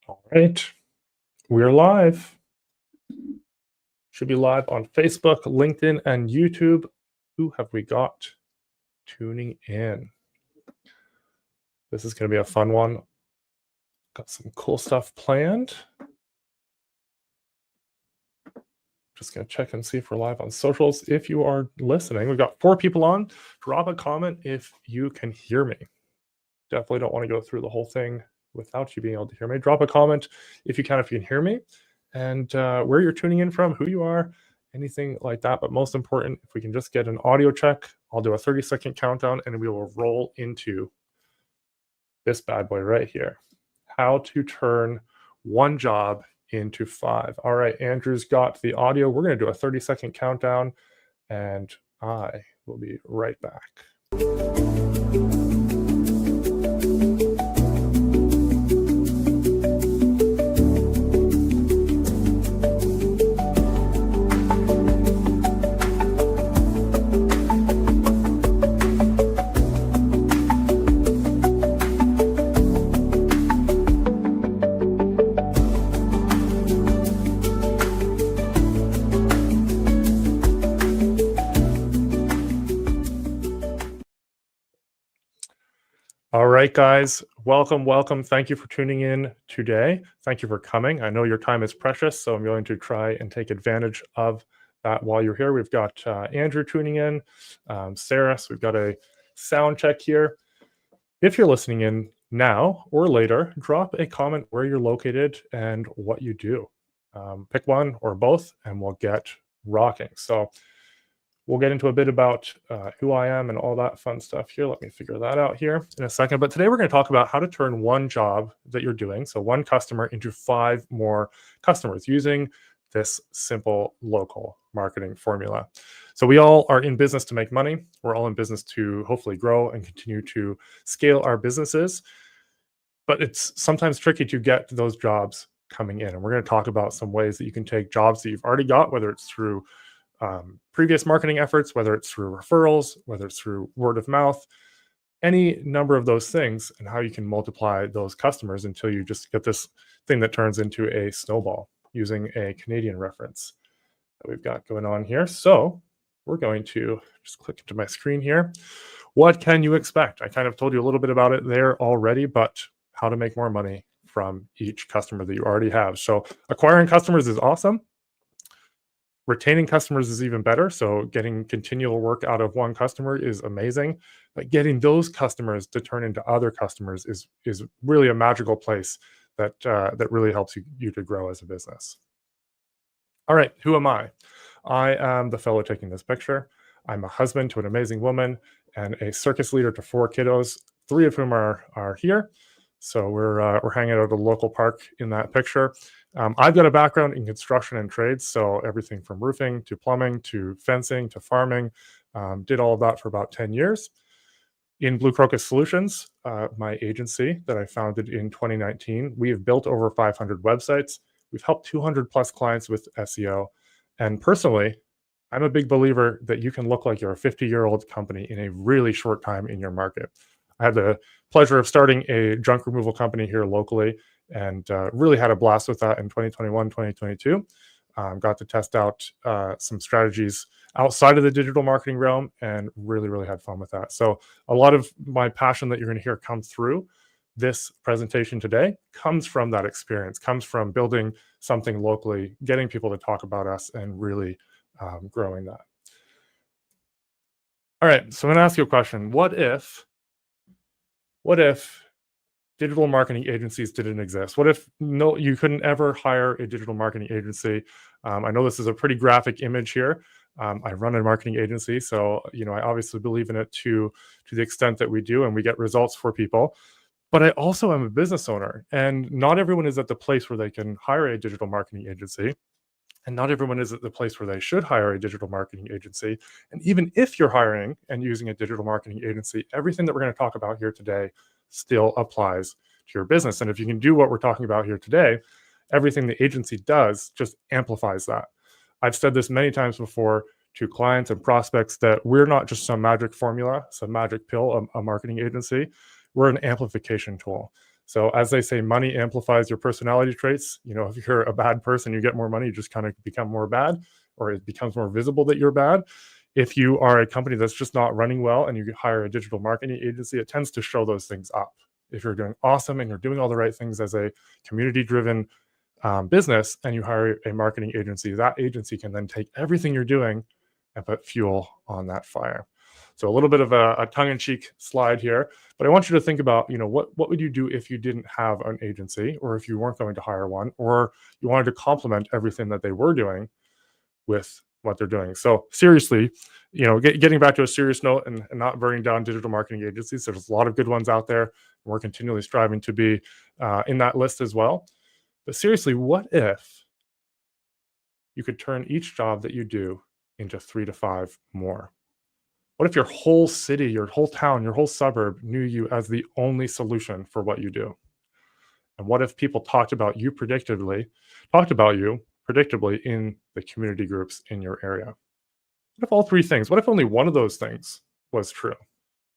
All right, we're live. Should be live on Facebook, LinkedIn, and YouTube. Who have we got tuning in? This is going to be a fun one. Got some cool stuff planned. Just going to check and see if we're live on socials. If you are listening, we've got 4 people on. Drop a comment if you can hear me. Definitely don't want to go through the whole thing without you being able to hear me. Drop a comment if you can hear me, and where you're tuning in from, who you are, anything like that. But most important, if we can just get an audio check, I'll do a 30-second countdown and we will roll into this bad boy right here. How to turn one job into 5. All right, Andrew's got the audio. We're going to do a 30-second countdown and I will be right back. All right, guys, welcome. Thank you for tuning in today. Thank you for coming. I know your time is precious, so I'm going to try and take advantage of that while you're here. We've got Andrew tuning in, Sarah, so we've got a sound check here. If you're listening in now or later, drop a comment where you're located and what you do. Pick one or both, and we'll get rocking. So we'll get into a bit about who I am and all that fun stuff here. Let me figure that out here in a second. But today we're going to talk about how to turn one job that you're doing, so one customer, into 5 more customers using this simple local marketing formula. So we all are in business to make money. We're all in business to hopefully grow and continue to scale our businesses. But it's sometimes tricky to get those jobs coming in. And we're going to talk about some ways that you can take jobs that you've already got, whether it's through previous marketing efforts, whether it's through referrals, whether it's through word of mouth, any number of those things, and how you can multiply those customers until you just get this thing that turns into a snowball, using a Canadian reference that we've got going on here. So we're going to just click into my screen here. What can you expect? I kind of told you a little bit about it there already, but how to make more money from each customer that you already have. So acquiring customers is awesome. Retaining customers is even better. So getting continual work out of one customer is amazing, but getting those customers to turn into other customers is really a magical place that really helps you to grow as a business. All right, who am I? I am the fellow taking this picture. I'm a husband to an amazing woman and a circus leader to 4 kiddos, 3 of whom are here. So we're hanging out at a local park in that picture. I've got a background in construction and trades, so everything from roofing to plumbing to fencing to farming. Did all of that for about 10 years. In Blue Crocus Solutions, my agency that I founded in 2019, we have built over 500 websites. We've helped 200 plus clients with SEO. And personally, I'm a big believer that you can look like you're a 50-year-old company in a really short time in your market. I had the pleasure of starting a junk removal company here locally, and really had a blast with that in 2021, 2022. Got to test out some strategies outside of the digital marketing realm and really had fun with that. So a lot of my passion that you're going to hear come through this presentation today comes from that experience, comes from building something locally, getting people to talk about us, and really growing that. All right, so I'm going to ask you a question. What if digital marketing agencies didn't exist? What if you couldn't ever hire a digital marketing agency? I know this is a pretty graphic image here. I run a marketing agency, so I obviously believe in it to the extent that we do, and we get results for people. But I also am a business owner, and not everyone is at the place where they can hire a digital marketing agency. And not everyone is at the place where they should hire a digital marketing agency. And even if you're hiring and using a digital marketing agency, everything that we're going to talk about here today still applies to your business. And if you can do what we're talking about here today, everything the agency does just amplifies that. I've said this many times before to clients and prospects that we're not just some magic formula, some magic pill, a marketing agency. We're an amplification tool. So as they say, money amplifies your personality traits. If you're a bad person, you get more money, you just kind of become more bad, or it becomes more visible that you're bad. If you are a company that's just not running well and you hire a digital marketing agency, it tends to show those things up. If you're doing awesome and you're doing all the right things as a community-driven business and you hire a marketing agency, that agency can then take everything you're doing and put fuel on that fire. So a little bit of a tongue-in-cheek slide here, but I want you to think about, what would you do if you didn't have an agency, or if you weren't going to hire one, or you wanted to complement everything that they were doing with what they're doing. So seriously, getting back to a serious note and not burning down digital marketing agencies, there's a lot of good ones out there. We're continually striving to be in that list as well. But seriously, what if you could turn each job that you do into 3 to 5 more? What if your whole city, your whole town, your whole suburb knew you as the only solution for what you do? And what if people talked about you predictably in the community groups in your area? What if all three things? What if only one of those things was true?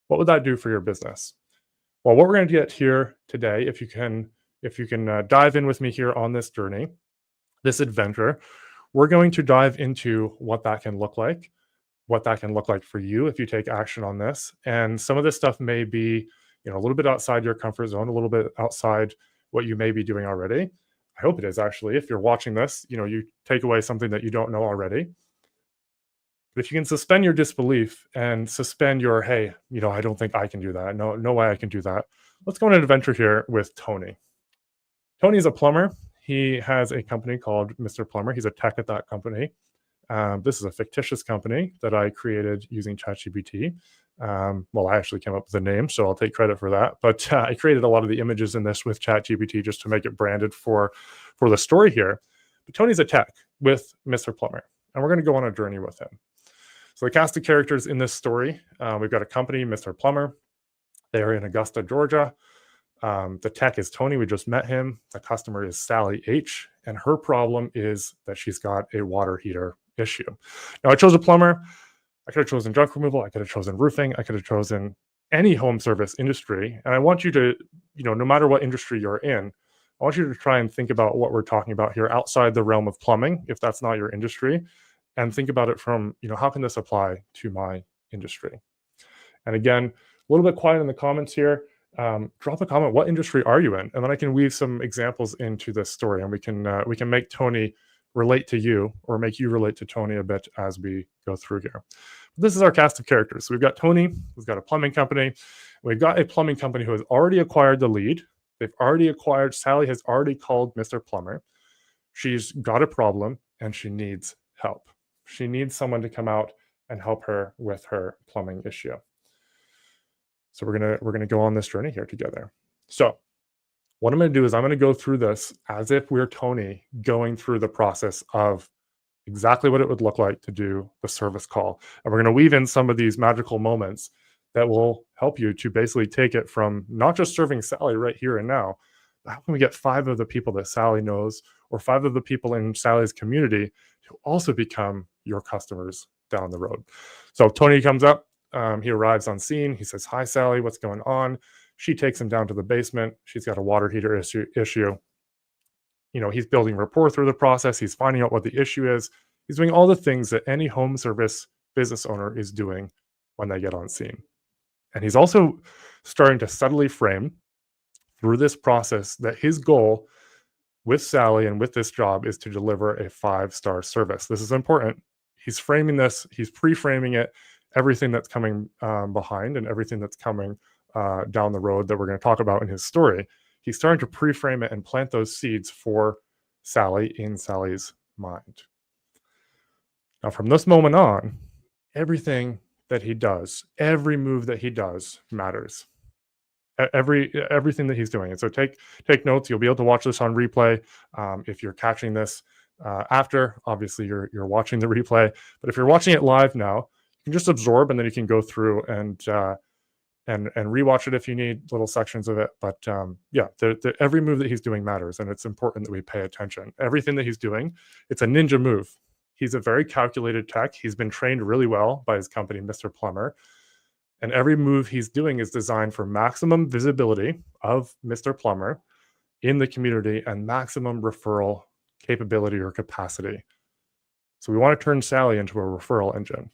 What would that do for your business? Well, what we're going to get here today, if you can dive in with me here on this journey, this adventure, we're going to dive into what that can look like, for you if you take action on this. And some of this stuff may be, a little bit outside your comfort zone, a little bit outside what you may be doing already. I hope it is, actually. If you're watching this, you take away something that you don't know already. But if you can suspend your disbelief and suspend your, hey, I don't think I can do that. No way I can do that. Let's go on an adventure here with Tony. Tony's a plumber. He has a company called Mr. Plumber. He's a tech at that company. This is a fictitious company that I created using ChatGPT. Well, I actually came up with the name, so I'll take credit for that. But I created a lot of the images in this with ChatGPT just to make it branded for the story here. But Tony's a tech with Mr. Plumber, and we're going to go on a journey with him. So the cast of characters in this story, we've got a company, Mr. Plumber. They're in Augusta, Georgia. The tech is Tony. We just met him. The customer is Sally H. And her problem is that she's got a water heater issue. Now, I chose a plumber. I could have chosen junk removal. I could have chosen roofing. I could have chosen any home service industry. And I want you to, no matter what industry you're in, I want you to try and think about what we're talking about here outside the realm of plumbing, if that's not your industry, and think about it from, how can this apply to my industry? And again, a little bit quiet in the comments here. Drop a comment. What industry are you in? And then I can weave some examples into this story, and we can make Tony relate to you, or make you relate to Tony a bit as we go through here. This is our cast of characters. So we've got Tony, we've got a plumbing company. We've got a plumbing company who has already acquired the lead. Sally has already called Mr. Plumber. She's got a problem and she needs help. She needs someone to come out and help her with her plumbing issue. So we're gonna go on this journey here together. So what I'm going to do is I'm going to go through this as if we're Tony going through the process of exactly what it would look like to do the service call. And we're going to weave in some of these magical moments that will help you to basically take it from not just serving Sally right here and now, but how can we get 5 of the people that Sally knows, or 5 of the people in Sally's community, to also become your customers down the road. So Tony comes up, he arrives on scene. He says, "Hi, Sally, what's going on?" She takes him down to the basement. She's got a water heater issue. He's building rapport through the process. He's finding out what the issue is. He's doing all the things that any home service business owner is doing when they get on scene. And he's also starting to subtly frame through this process that his goal with Sally and with this job is to deliver a 5-star service. This is important. He's framing this. He's pre-framing it. Everything that's coming behind and everything that's coming down the road that we're going to talk about in his story, he's starting to pre-frame it and plant those seeds for Sally in Sally's mind. Now, from this moment on, everything that he does, every move that he does matters. Everything that he's doing. And so take notes. You'll be able to watch this on replay. If you're catching this after, obviously you're watching the replay. But if you're watching it live now, you can just absorb, and then you can go through and rewatch it if you need little sections of it. But every move that he's doing matters, and it's important that we pay attention. Everything that he's doing, it's a ninja move. He's a very calculated tech. He's been trained really well by his company, Mr. Plumber. And every move he's doing is designed for maximum visibility of Mr. Plumber in the community and maximum referral capability or capacity. So we want to turn Sally into a referral engine.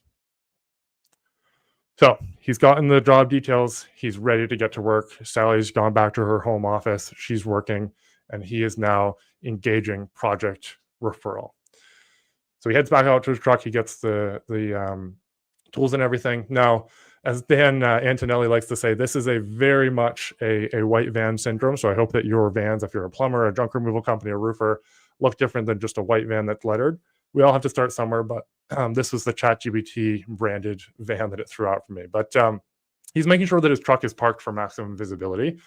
So he's gotten the job details. He's ready to get to work. Sally's gone back to her home office. She's working, and he is now engaging project referral. So he heads back out to his truck. He gets the tools and everything. Now, as Dan Antonelli likes to say, this is a very much a white van syndrome. So I hope that your vans, if you're a plumber, a junk removal company, a roofer, look different than just a white van that's lettered. We all have to start somewhere, but this was the ChatGPT branded van that it threw out for me. But he's making sure that his truck is parked for maximum visibility.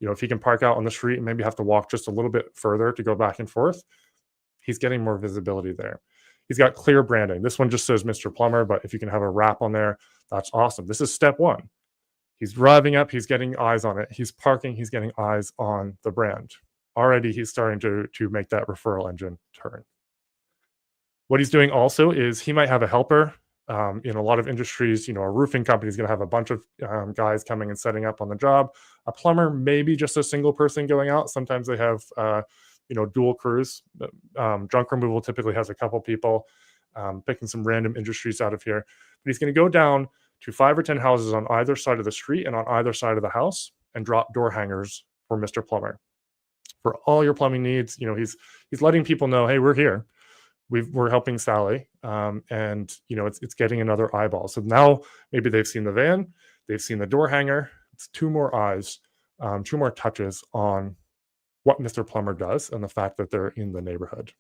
You know, if he can park out on the street and maybe have to walk just a little bit further to go back and forth, he's getting more visibility there. He's got clear branding. This one just says Mr. Plumber, but if you can have a wrap on there, that's awesome. This is step one. He's driving up, he's getting eyes on it. He's parking, he's getting eyes on the brand. Already he's starting to make that referral engine turn. What he's doing also is he might have a helper. In a lot of industries, you know, a roofing company is going to have a bunch of guys coming and setting up on the job. A plumber, maybe just a single person going out. Sometimes they have, you know, dual crews. Junk removal typically has a couple people, picking some random industries out of here. But he's going to go down to 5 or 10 houses on either side of the street and on either side of the house and drop door hangers for Mr. Plumber. For all your plumbing needs, you know, he's letting people know, hey, we're here. We're helping Sally, and you know it's getting another eyeball. So now maybe they've seen the van, they've seen the door hanger. It's 2 more eyes, 2 more touches on what Mr. Plumber does and the fact that they're in the neighborhood.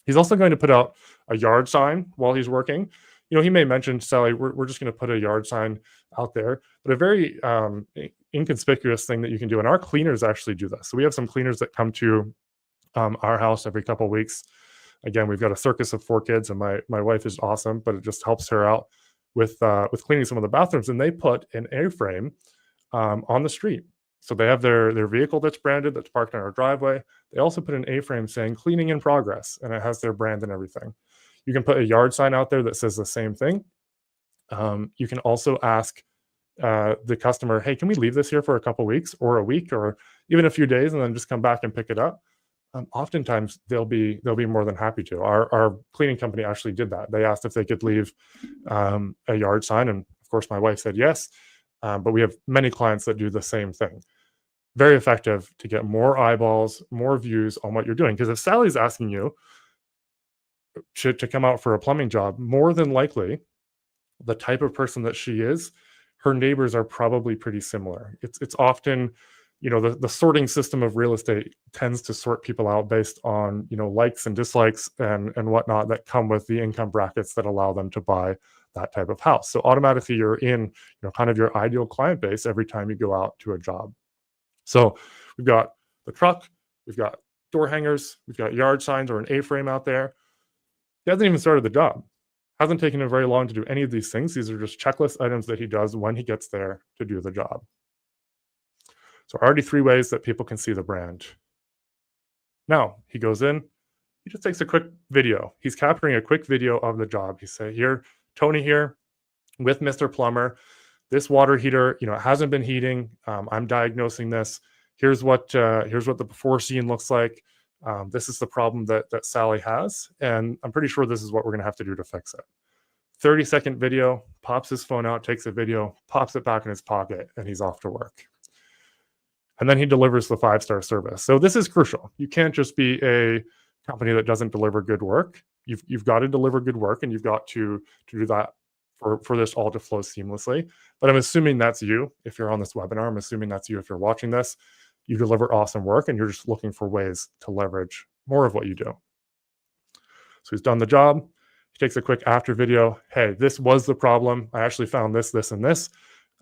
He's also going to put out a yard sign while he's working. You know, he may mention, Sally, we're just going to put a yard sign out there, but a very inconspicuous thing that you can do. And our cleaners actually do this. So we have some cleaners that come to our house every couple of weeks. Again, we've got a circus of 4 kids, and my wife is awesome, but it just helps her out with cleaning some of the bathrooms. And they put an A-frame on the street. So they have their vehicle that's branded, that's parked on our driveway. They also put an A-frame saying cleaning in progress, and it has their brand and everything. You can put a yard sign out there that says the same thing. You can also ask the customer, hey, can we leave this here for a couple weeks or a week or even a few days and then just come back and pick it up? Oftentimes they'll be more than happy to. Our cleaning company actually did that. They asked if they could leave a yard sign, and of course my wife said yes. But we have many clients that do the same thing. Very effective to get more eyeballs, more views on what you're doing. Because if Sally's asking you to come out for a plumbing job, more than likely, the type of person that she is, her neighbors are probably pretty similar. It's often, you know, the sorting system of real estate tends to sort people out based on, you know, likes and dislikes and whatnot that come with the income brackets that allow them to buy that type of house. So automatically you're in, you know, kind of your ideal client base every time you go out to a job. So we've got the truck, we've got door hangers, we've got yard signs or an A-frame out there. He hasn't even started the job. Hasn't taken him very long to do any of these things. These are just checklist items that he does when he gets there to do the job. So already 3 ways that people can see the brand. Now he goes in, he just takes a quick video. He's capturing a quick video of the job. He say, here, Tony here with Mr. Plumber. This water heater, you know, it hasn't been heating. I'm diagnosing this. Here's what the before scene looks like. This is the problem that Sally has, and I'm pretty sure this is what we're going to have to do to fix it. 30-second video, pops his phone out, takes a video, pops it back in his pocket, and he's off to work. And then he delivers the 5-star service. So this is crucial. You can't just be a company that doesn't deliver good work. You've got to deliver good work, and you've got to do that for this all to flow seamlessly. But I'm assuming that's you if you're on this webinar. I'm assuming that's you if you're watching this. You deliver awesome work, and you're just looking for ways to leverage more of what you do. So he's done the job. He takes a quick after video. Hey, this was the problem. I actually found this, this, and this.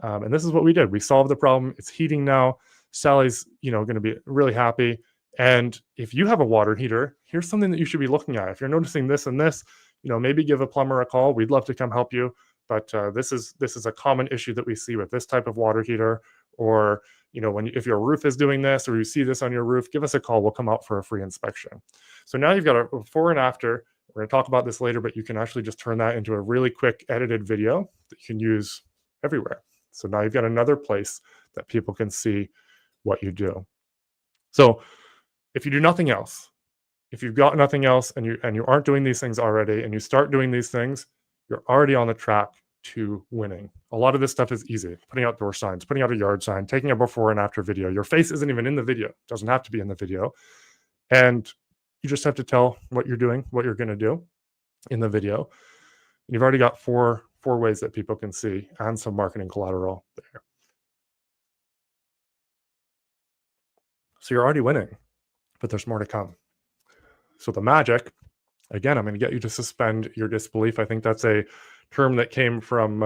And this is what we did. We solved the problem. It's heating now. Sally's, you know, going to be really happy. And if you have a water heater, here's something that you should be looking at. If you're noticing this and this, you know, maybe give a plumber a call. We'd love to come help you. But this is a common issue that we see with this type of water heater. Or, you know, if your roof is doing this or you see this on your roof, give us a call. We'll come out for a free inspection. So now you've got a before and after. We're going to talk about this later, but you can actually just turn that into a really quick edited video that you can use everywhere. So now you've got another place that people can see what you do. So if you do nothing else, if you've got nothing else and you aren't doing these things already and you start doing these things, you're already on the track to winning. A lot of this stuff is easy. Putting out door signs, putting out a yard sign, taking a before and after video. Your face isn't even in the video. It doesn't have to be in the video. And you just have to tell what you're doing, what you're going to do in the video. You've already got four ways that people can see and some marketing collateral there. So you're already winning, but there's more to come. So the magic, again, I'm going to get you to suspend your disbelief. I think that's a term that came from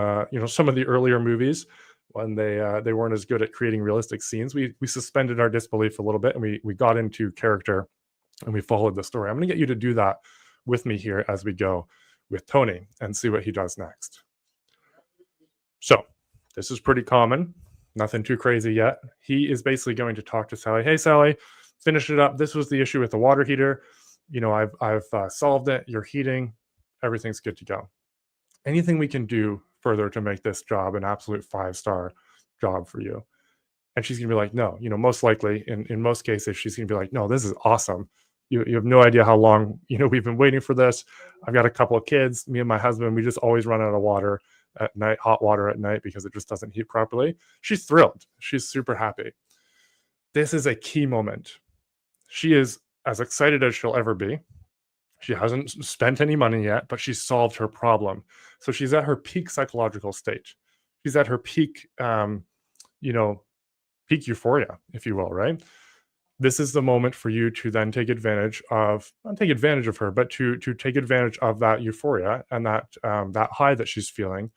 some of the earlier movies when they weren't as good at creating realistic scenes. We suspended our disbelief a little bit and we got into character and we followed the story. I'm going to get you to do that with me here as we go with Tony and see what he does next. So this is pretty common, nothing too crazy yet. He is basically going to talk to Sally. Hey, Sally, finish it up. This was the issue with the water heater. I've solved it. You're heating. Everything's good to go. Anything we can do further to make this job an absolute 5-star job for you? And she's going to be like, no, most likely in most cases, she's going to be like, no, this is awesome. You have no idea how long, we've been waiting for this. I've got a couple of kids, me and my husband, we just always run out of water at night, hot water at night because it just doesn't heat properly. She's thrilled. She's super happy. This is a key moment. She is as excited as she'll ever be. She hasn't spent any money yet, but she's solved her problem. So she's at her peak psychological state. She's at her peak, peak euphoria, if you will, right? This is the moment for you to then take advantage of, not take advantage of her, but to take advantage of that euphoria and that high that she's feeling.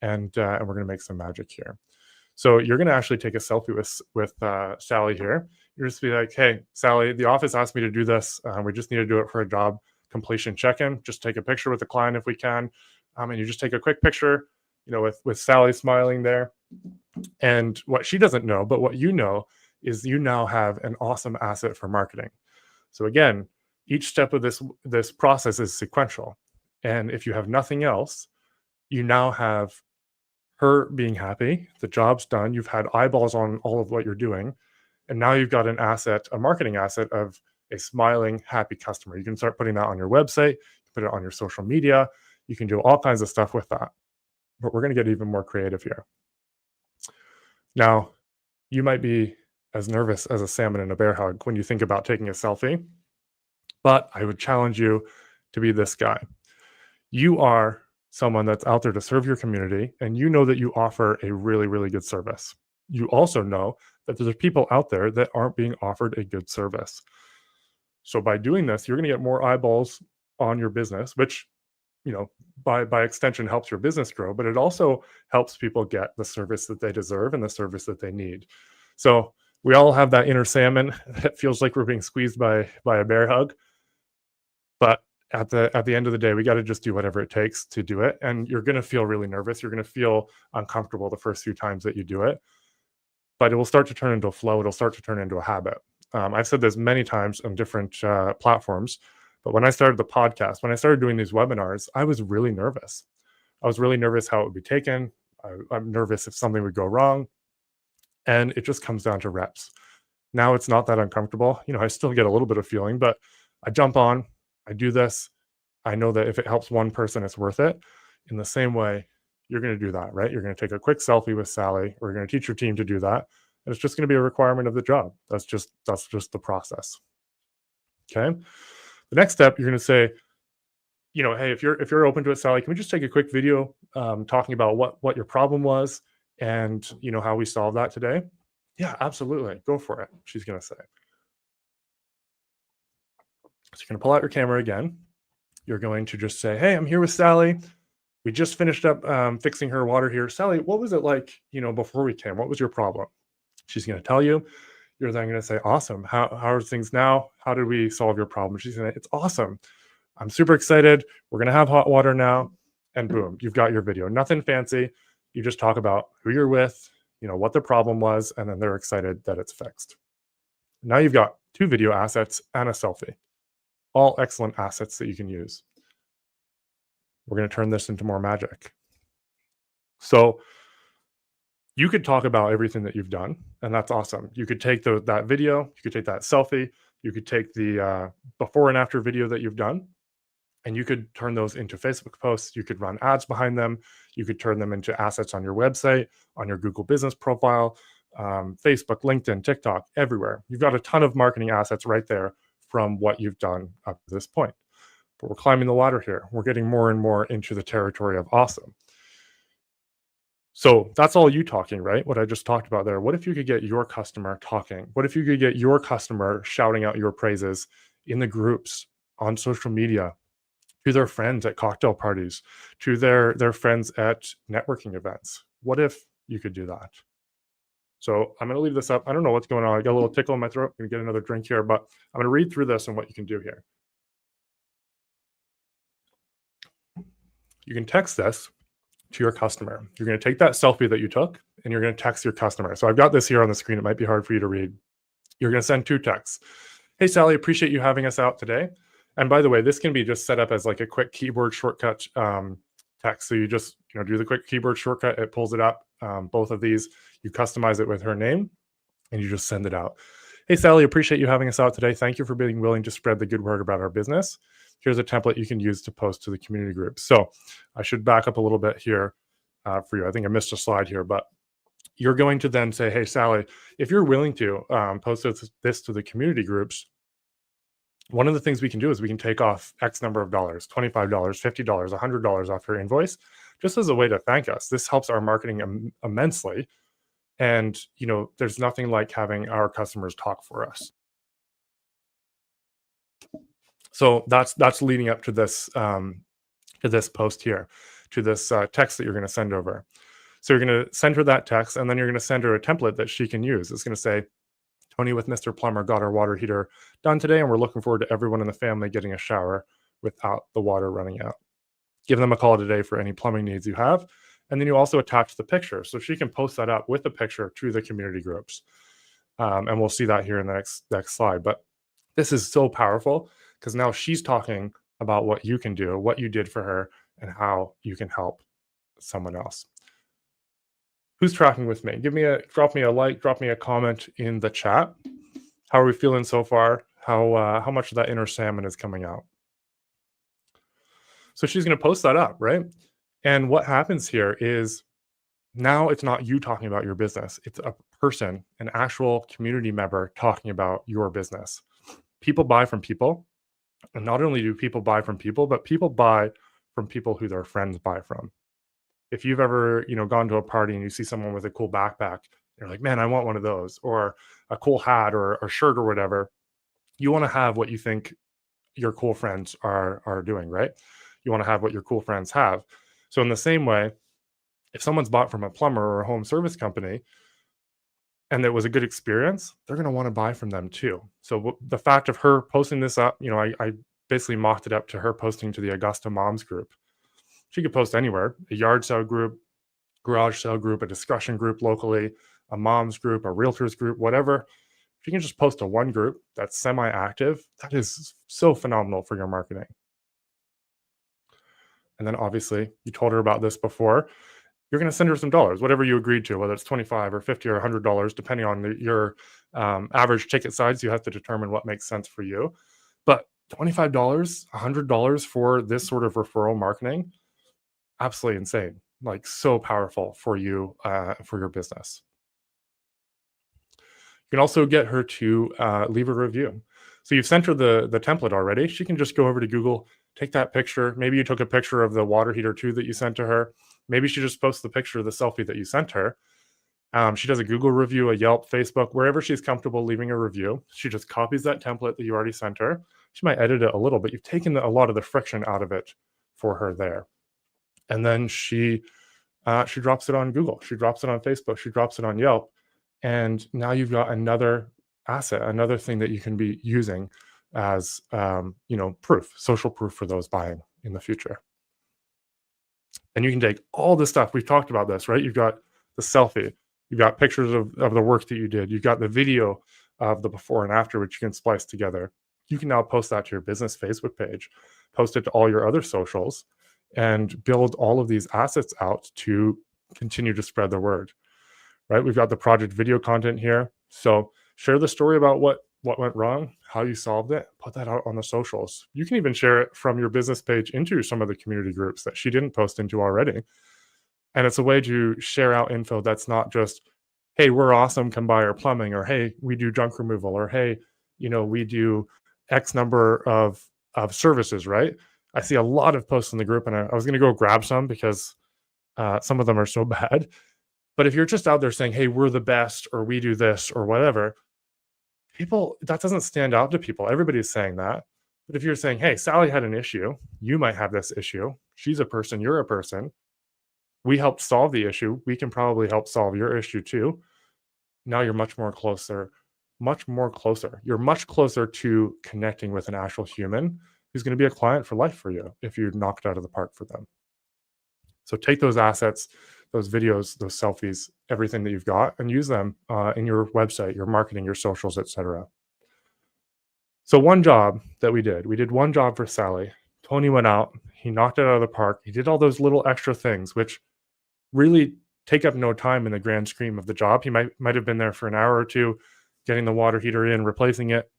And we're going to make some magic here. So you're going to actually take a selfie with Sally here. You're just be like, hey, Sally, the office asked me to do this. We just need to do it for a job completion check-in. Just take a picture with the client if we can. And you just take a quick picture, with Sally smiling there. And what she doesn't know, but what you know, is you now have an awesome asset for marketing. So again, each step of this process is sequential. And if you have nothing else, you now have her being happy, the job's done, you've had eyeballs on all of what you're doing, and now you've got an asset, a marketing asset of a smiling, happy customer. You can start putting that on your website, put it on your social media, you can do all kinds of stuff with that. But we're going to get even more creative here. Now, you might be as nervous as a salmon in a bear hug when you think about taking a selfie, but I would challenge you to be this guy. You are someone that's out there to serve your community, and you know that you offer a really, really good service. You also know that there's people out there that aren't being offered a good service. So by doing this, you're going to get more eyeballs on your business, which, by extension helps your business grow, but it also helps people get the service that they deserve and the service that they need. So we all have that inner salmon that feels like we're being squeezed by a bear hug. But at the end of the day, we got to just do whatever it takes to do it. And you're going to feel really nervous. You're going to feel uncomfortable the first few times that you do it. But it will start to turn into a flow. It'll start to turn into a habit. I've said this many times on different platforms. But when I started the podcast, when I started doing these webinars, I was really nervous. I was really nervous how it would be taken. I'm nervous if something would go wrong. And it just comes down to reps. Now it's not that uncomfortable. I still get a little bit of feeling, but I jump on, I do this. I know that if it helps one person, it's worth it. In the same way, you're going to do that, right? You're going to take a quick selfie with Sally. We're going to teach your team to do that. And it's just going to be a requirement of the job. That's just the process. Okay. The next step, you're going to say, hey, if you're open to it, Sally, can we just take a quick video talking about what your problem was and how we solved that today? Yeah, absolutely. Go for it. She's going to say. So you're going to pull out your camera again. You're going to just say, hey, I'm here with Sally. We just finished up fixing her water here. Sally, what was it like, before we came? What was your problem? She's going to tell you. You're then going to say, awesome. How are things now? How did we solve your problem? She's going to, it's awesome. I'm super excited. We're going to have hot water now. And boom, you've got your video. Nothing fancy. You just talk about who you're with, what the problem was, and then they're excited that it's fixed. Now you've got 2 video assets and a selfie. All excellent assets that you can use. We're going to turn this into more magic. So You could talk about everything that you've done, and that's awesome. You could take that video, you could take that selfie, you could take the before and after video that you've done, and you could turn those into Facebook posts. You could run ads behind them. You could turn them into assets on your website, on your Google business profile, Facebook, LinkedIn, TikTok, everywhere. You've got a ton of marketing assets right there from what you've done up to this point. But we're climbing the ladder here. We're getting more and more into the territory of awesome. So that's all you talking, right? What I just talked about there. What if you could get your customer talking? What if you could get your customer shouting out your praises in the groups, on social media, to their friends at cocktail parties, to their friends at networking events? What if you could do that? So I'm going to leave this up. I don't know what's going on. I got a little tickle in my throat. I'm going to get another drink here, but I'm going to read through this and what you can do here. You can text this to your customer. You're going to take that selfie that you took and you're going to text your customer. So I've got this here on the screen. It might be hard for you to read. You're going to send 2 texts. Hey, Sally, appreciate you having us out today. And by the way, this can be just set up as like a quick keyboard shortcut text. So you just do the quick keyboard shortcut. It pulls it up. Both of these, you customize it with her name and you just send it out. Hey, Sally, appreciate you having us out today. Thank you for being willing to spread the good word about our business. Here's a template you can use to post to the community group. So I should back up a little bit here for you. I think I missed a slide here, but you're going to then say, hey, Sally, if you're willing to post this to the community groups, one of the things we can do is we can take off X number of dollars, $25, $50, $100 off your invoice, just as a way to thank us. This helps our marketing immensely. And, there's nothing like having our customers talk for us. So that's leading up to this post here, to this text that you're going to send over. So you're going to send her that text, and then you're going to send her a template that she can use. It's going to say, Tony with Mr. Plumber got our water heater done today, and we're looking forward to everyone in the family getting a shower without the water running out. Give them a call today for any plumbing needs you have. And then you also attach the picture. So she can post that up with the picture to the community groups. And we'll see that here in the next slide. But this is so powerful because now she's talking about what you can do, what you did for her, and how you can help someone else. Who's tracking with me? Drop me a like, drop me a comment in the chat. How are we feeling so far? How much of that inner salmon is coming out? So she's going to post that up, right? And what happens here is now it's not you talking about your business. It's a person, an actual community member talking about your business. People buy from people. And not only do people buy from people, but people buy from people who their friends buy from. If you've ever, gone to a party and you see someone with a cool backpack, you're like, man, I want one of those, or a cool hat or a shirt or whatever. You want to have what you think your cool friends are doing, right? You want to have what your cool friends have. So in the same way, if someone's bought from a plumber or a home service company and it was a good experience, they're going to want to buy from them too. So the fact of her posting this up, I basically mocked it up to her posting to the Augusta Moms group. She could post anywhere, a yard sale group, garage sale group, a discussion group locally, a moms group, a realtors group, whatever. If you can just post to one group that's semi-active, that is so phenomenal for your marketing. And then obviously you told her about this before. You're going to send her some dollars, whatever you agreed to, whether it's $25 or $50 or $100, depending on your average ticket size. You have to determine what makes sense for you. But $25, $100 for this sort of referral marketing, absolutely insane, like so powerful for you, for your business. You can also get her to leave a review. So you've sent her the template already. She can just go over to Google, take that picture. Maybe you took a picture of the water heater too that you sent to her. Maybe she just posts the picture of the selfie that you sent her. She does a Google review, a Yelp, Facebook, wherever she's comfortable leaving a review. She just copies that template that you already sent her. She might edit it a little, but you've taken a lot of the friction out of it for her there. And then she drops it on Google. She drops it on Facebook. She drops it on Yelp. And now you've got another asset, another thing that you can be using as, proof, social proof for those buying in the future. And you can take all this stuff. We've talked about this, right? You've got the selfie. You've got pictures of the work that you did. You've got the video of the before and after, which you can splice together. You can now post that to your business Facebook page, post it to all your other socials, and build all of these assets out to continue to spread the word. right? We've got the project video content here. So share the story about what went wrong, how you solved it, put that out on the socials. You can even share it from your business page into some of the community groups that she didn't post into already. And it's a way to share out info that's not just, hey, we're awesome, come buy our plumbing, or hey, we do junk removal, or hey, we do X number of services, right? I see a lot of posts in the group, and I was going to go grab some because some of them are so bad. But if you're just out there saying, hey, we're the best, or we do this, or whatever, people, that doesn't stand out to people. Everybody's saying that. But if you're saying, hey, Sally had an issue, you might have this issue. She's a person, you're a person. We helped solve the issue. We can probably help solve your issue too. Now you're much more closer, much more closer. You're much closer to connecting with an actual human who's going to be a client for life for you if you knock it out of the park for them. So take those assets, those videos, those selfies, everything that you've got, and use them in your website, your marketing, your socials, etc. So one job that we did one job for Sally. Tony went out, he knocked it out of the park. He did all those little extra things, which really take up no time in the grand scheme of the job. He might have been there for an hour or two, getting the water heater in, replacing it.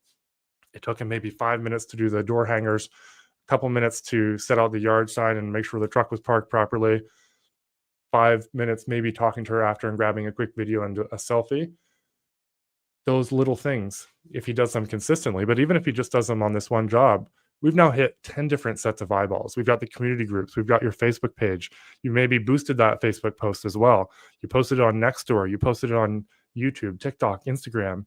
It took him maybe 5 minutes to do the door hangers, a couple minutes to set out the yard sign and make sure the truck was parked properly, 5 minutes maybe talking to her after and grabbing a quick video and a selfie. Those little things, if he does them consistently, but even if he just does them on this one job, we've now hit 10 different sets of eyeballs. We've got the community groups. We've got your Facebook page. You maybe boosted that Facebook post as well. You posted it on Nextdoor. You posted it on YouTube, TikTok, Instagram.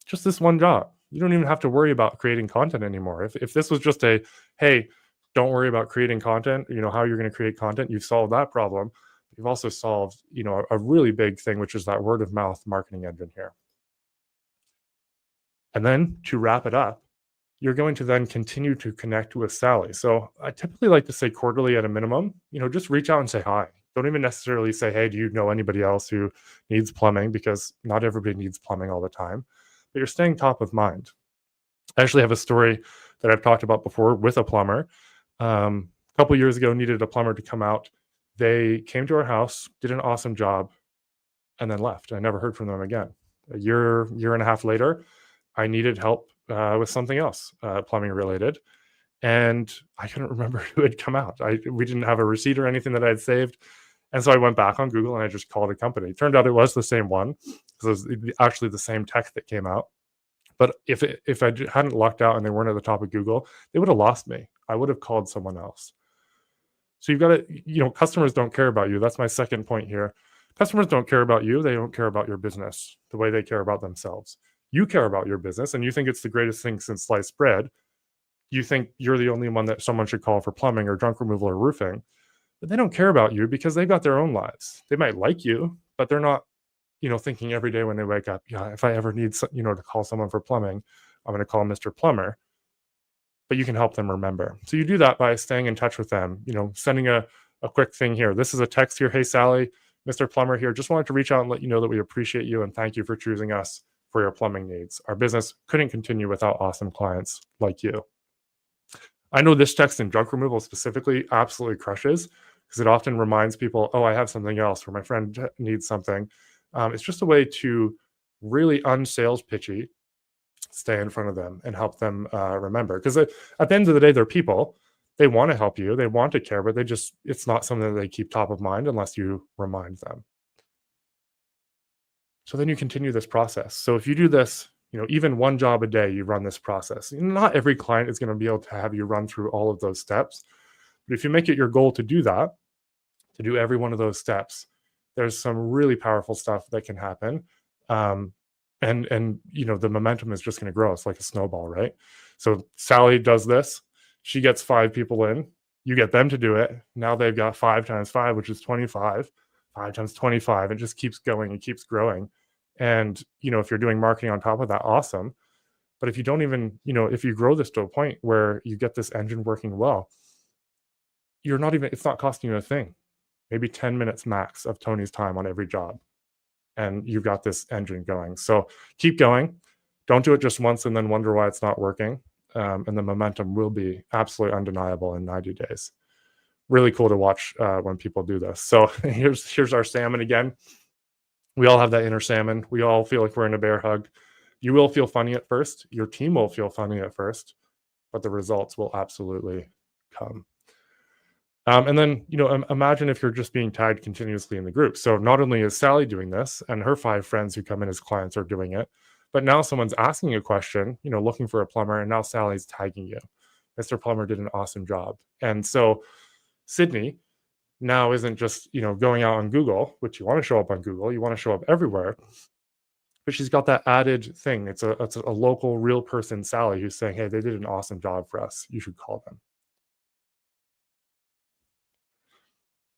Just this one job. You don't even have to worry about creating content anymore. If this was just a, hey, don't worry about creating content, how you're going to create content, you've solved that problem. You've also solved, a really big thing, which is that word of mouth marketing engine here. And then to wrap it up, you're going to then continue to connect with Sally. So I typically like to say quarterly at a minimum, just reach out and say hi. Don't even necessarily say, hey, do you know anybody else who needs plumbing? Because not everybody needs plumbing all the time, but you're staying top of mind. I actually have a story that I've talked about before with a plumber. A couple years ago, needed a plumber to come out. They came to our house, did an awesome job, and then left. I never heard from them again. A year and a half later, I needed help with something else, plumbing related. And I couldn't remember who had come out. We didn't have a receipt or anything that I had saved. And so I went back on Google and I just called a company. It turned out it was the same one, because it was actually the same tech that came out. But if I hadn't lucked out and they weren't at the top of Google, they would have lost me. I would have called someone else. So you've got to, customers don't care about you. That's my second point here. Customers don't care about you. They don't care about your business the way they care about themselves. You care about your business and you think it's the greatest thing since sliced bread. You think you're the only one that someone should call for plumbing or junk removal or roofing, but they don't care about you because they've got their own lives. They might like you, but they're not, thinking every day when they wake up, yeah, if I ever need, to call someone for plumbing, I'm going to call Mr. Plumber. But you can help them remember. So you do that by staying in touch with them, sending a quick thing here. This is a text here. Hey, Sally, Mr. Plumber here. Just wanted to reach out and let you know that we appreciate you and thank you for choosing us for your plumbing needs. Our business couldn't continue without awesome clients like you. I know this text in junk removal specifically absolutely crushes because it often reminds people, oh, I have something else, or my friend needs something. It's just a way to really unsales pitchy stay in front of them and help them remember. Because at the end of the day, they're people. They want to help you. They want to care, but it's not something that they keep top of mind unless you remind them. So then you continue this process. So if you do this, even one job a day, you run this process. Not every client is going to be able to have you run through all of those steps. But if you make it your goal to do that, to do every one of those steps, there's some really powerful stuff that can happen. And the momentum is just going to grow. It's like a snowball, right? So Sally does this. She gets 5 people in. You get them to do it. Now they've got 5 times 5, which is 25. 5 times 25. It just keeps going. It keeps growing. And, if you're doing marketing on top of that, awesome. But if you don't even, if you grow this to a point where you get this engine working well, it's not costing you a thing. Maybe 10 minutes max of Tony's time on every job. And you've got this engine going. So keep going. Don't do it just once and then wonder why it's not working. And the momentum will be absolutely undeniable in 90 days. Really cool to watch when people do this. So here's our salmon again. We all have that inner salmon. We all feel like we're in a bear hug. You will feel funny at first. Your team will feel funny at first, but the results will absolutely come. And then, imagine if you're just being tagged continuously in the group. So not only is Sally doing this and her 5 friends who come in as clients are doing it, but now someone's asking a question, looking for a plumber, and now Sally's tagging you. Mr. Plumber did an awesome job. And so Sydney now isn't just, going out on Google, which you want to show up on Google, you want to show up everywhere. But she's got that added thing. It's a local real person, Sally, who's saying, hey, they did an awesome job for us. You should call them.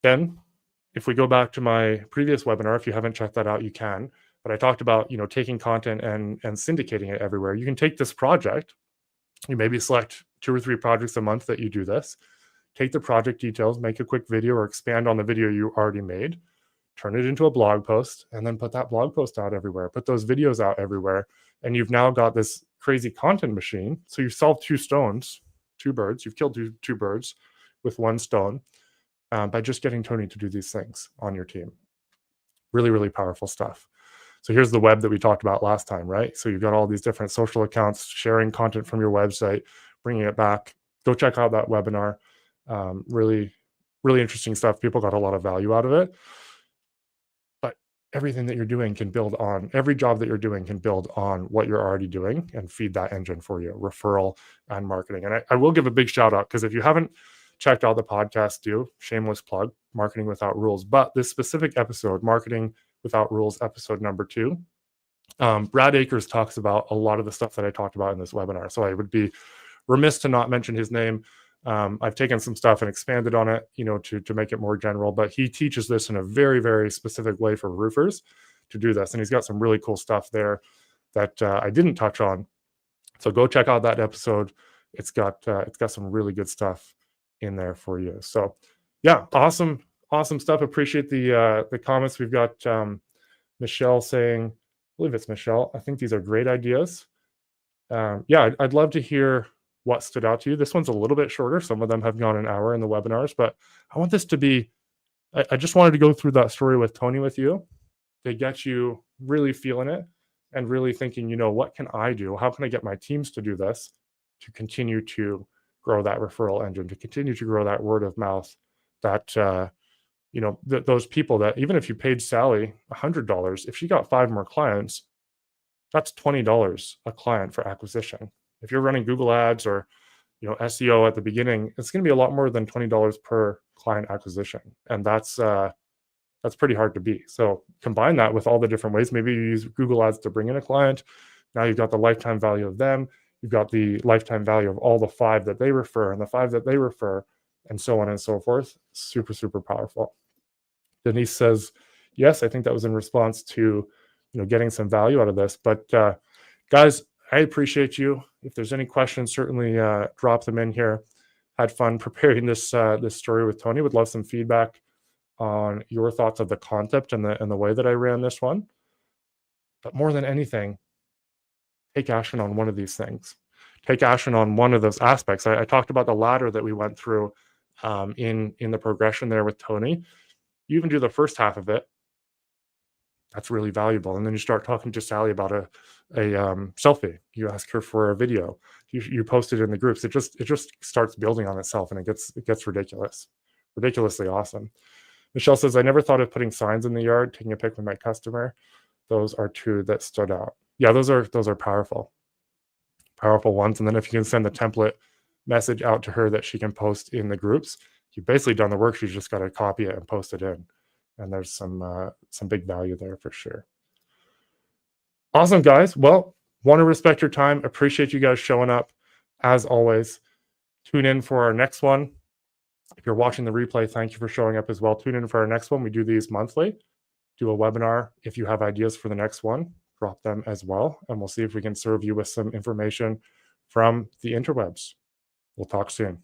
Then, if we go back to my previous webinar, if you haven't checked that out, you can. But I talked about, taking content and syndicating it everywhere. You can take this project. You maybe select 2 or 3 projects a month that you do this. Take the project details, make a quick video or expand on the video you already made, turn it into a blog post, and then put that blog post out everywhere. Put those videos out everywhere. And you've now got this crazy content machine. So you've solved 2 birds. You've killed two birds with 1 stone. By just getting Tony to do these things on your team. Really, really powerful stuff. So here's the web that we talked about last time, right? So you've got all these different social accounts, sharing content from your website, bringing it back. Go check out that webinar. Really, really interesting stuff. People got a lot of value out of it. But everything that you're doing can build on, every job that you're doing can build on what you're already doing and feed that engine for you, referral and marketing. And I will give a big shout out, because if you haven't checked out the podcast, shameless plug, Marketing Without Rules. But this specific episode, Marketing Without Rules, episode number 2, Brad Akers talks about a lot of the stuff that I talked about in this webinar. So I would be remiss to not mention his name. I've taken some stuff and expanded on it, to make it more general, but he teaches this in a very, very specific way for roofers to do this. And he's got some really cool stuff there that I didn't touch on. So go check out that episode. It's got some really good stuff in there for you. So yeah, awesome stuff. Appreciate the comments. We've got Michelle saying, I believe it's Michelle, I think these are great ideas. Yeah, I'd love to hear what stood out to you. This one's a little bit shorter. Some of them have gone an hour in the webinars, but I want this to be, I just wanted to go through that story with Tony with you to get you really feeling it and really thinking, what can I do? How can I get my teams to do this to continue to grow that referral engine, to continue to grow that word of mouth, that those people that, even if you paid Sally $100, if she got 5 more clients, that's $20 a client for acquisition. If you're running Google ads or SEO at the beginning, it's going to be a lot more than $20 per client acquisition, and that's pretty hard to beat. So combine that with all the different ways. Maybe you use Google ads to bring in a client. Now you've got the lifetime value of them. You've got the lifetime value of all the 5 that they refer and the 5 that they refer, and so on and so forth. Super, super powerful. Denise says, yes, I think that was in response to, getting some value out of this. But guys, I appreciate you. If there's any questions, certainly drop them in here. Had fun preparing this story with Tony. Would love some feedback on your thoughts of the concept and the way that I ran this one. But more than anything, take action on one of these things. Take action on one of those aspects. I talked about the ladder that we went through in the progression there with Tony. You even do the first half of it. That's really valuable. And then you start talking to Sally about a selfie. You ask her for a video. You post it in the groups. It just starts building on itself, and it gets ridiculously awesome. Michelle says, I never thought of putting signs in the yard, taking a pic with my customer. Those are 2 that stood out. Yeah, those are powerful ones. And then if you can send the template message out to her that she can post in the groups, you've basically done the work. She's just got to copy it and post it in. And there's some big value there for sure. Awesome, guys. Well, want to respect your time. Appreciate you guys showing up. As always, tune in for our next one. If you're watching the replay, thank you for showing up as well. Tune in for our next one. We do these monthly. Do a webinar. If you have ideas for the next one, drop them as well. And we'll see if we can serve you with some information from the interwebs. We'll talk soon.